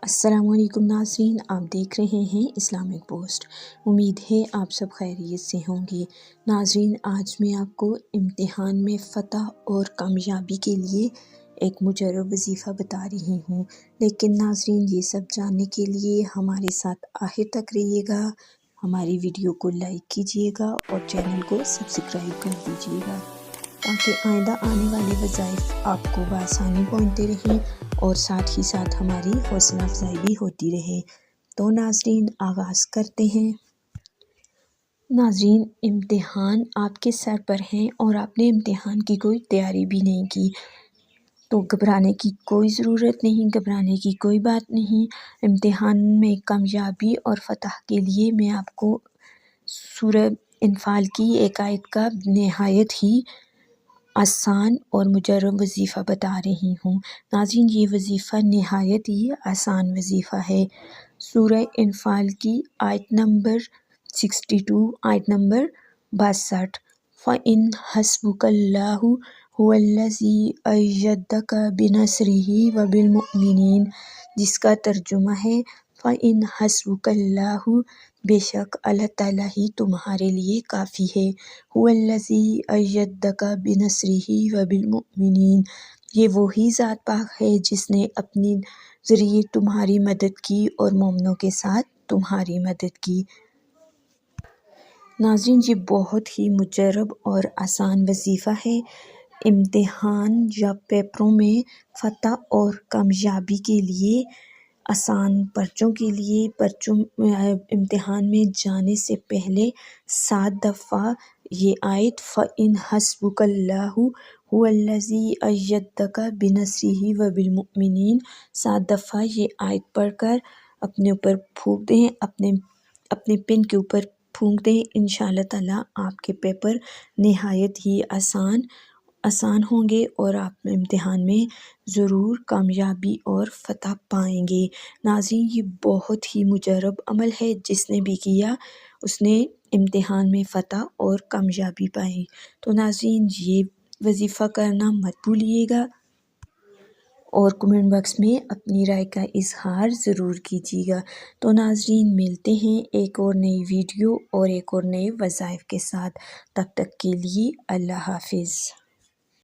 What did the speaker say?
السلام علیکم ناظرین، آپ دیکھ رہے ہیں اسلامک پوسٹ۔ امید ہے آپ سب خیریت سے ہوں گے۔ ناظرین، آج میں آپ کو امتحان میں فتح اور کامیابی کے لیے ایک مجرب وظیفہ بتا رہی ہوں، لیکن ناظرین یہ سب جاننے کے لیے ہمارے ساتھ آخر تک رہیے گا۔ ہماری ویڈیو کو لائک کیجیے گا اور چینل کو سبسکرائب کر دیجیے گا تاکہ آئندہ آنے والے وظائف آپ کو بآسانی پہنچتے رہیں اور ساتھ ہی ساتھ ہماری حوصلہ افزائی بھی ہوتی رہے۔ تو ناظرین آغاز کرتے ہیں۔ ناظرین، امتحان آپ کے سر پر ہیں اور آپ نے امتحان کی کوئی تیاری بھی نہیں کی تو گھبرانے کی کوئی ضرورت نہیں، گھبرانے کی کوئی بات نہیں۔ امتحان میں کامیابی اور فتح کے لیے میں آپ کو سورہ انفال کی ایک آیت کا نہایت ہی آسان اور مجرب وظیفہ بتا رہی ہوں۔ ناظرین یہ وظیفہ نہایت ہی آسان وظیفہ ہے۔ سورہ انفال کی آیت نمبر 62، آیت نمبر 62۔ فَإِنْ حَسْبُكَ اللَّهُ هُوَ الَّذِي أَيَّدَكَ بِنَصْرِهِ وَبِالْمُؤْمِنِينَ، جس کا ترجمہ ہے فَإِنْ حَسْبُكَ اللَّهُ، بے شک اللہ تعالیٰ ہی تمہارے لیے کافی ہے۔ هُوَ الَّذِي أَيَّدَكَ بِنَصْرِهِ وَبِالْمُؤْمِنِينَ، یہ وہی ذات پاک ہے جس نے اپنی ذریعے تمہاری مدد کی اور مومنوں کے ساتھ تمہاری مدد کی۔ ناظرین یہ بہت ہی مجرب اور آسان وظیفہ ہے۔ امتحان یا پیپروں میں فتح اور کامیابی کے لیے، آسان پرچوں کے لیے امتحان میں جانے سے پہلے 7 دفعہ یہ آیت فَإِنْ حَسْبُكَ اللَّهُ هُوَ الَّذِي أَيَّدَكَ بِنَصْرِهِ وَبِالْمُؤْمِنِينَ 7 دفعہ یہ آیت پڑھ کر اپنے اوپر پھونک دیں، اپنے پن کے اوپر پھونک دیں۔ انشاءاللہ تعالیٰ آپ کے پیپر نہایت ہی آسان ہوں گے اور آپ امتحان میں ضرور کامیابی اور فتح پائیں گے۔ ناظرین یہ بہت ہی مجرب عمل ہے، جس نے بھی کیا اس نے امتحان میں فتح اور کامیابی پائی۔ تو ناظرین یہ وظیفہ کرنا مت بھولیے گا اور کمنٹ باکس میں اپنی رائے کا اظہار ضرور کیجیے گا۔ تو ناظرین ملتے ہیں ایک اور نئی ویڈیو اور ایک اور نئے وظائف کے ساتھ، تب تک کے لیے اللہ حافظ۔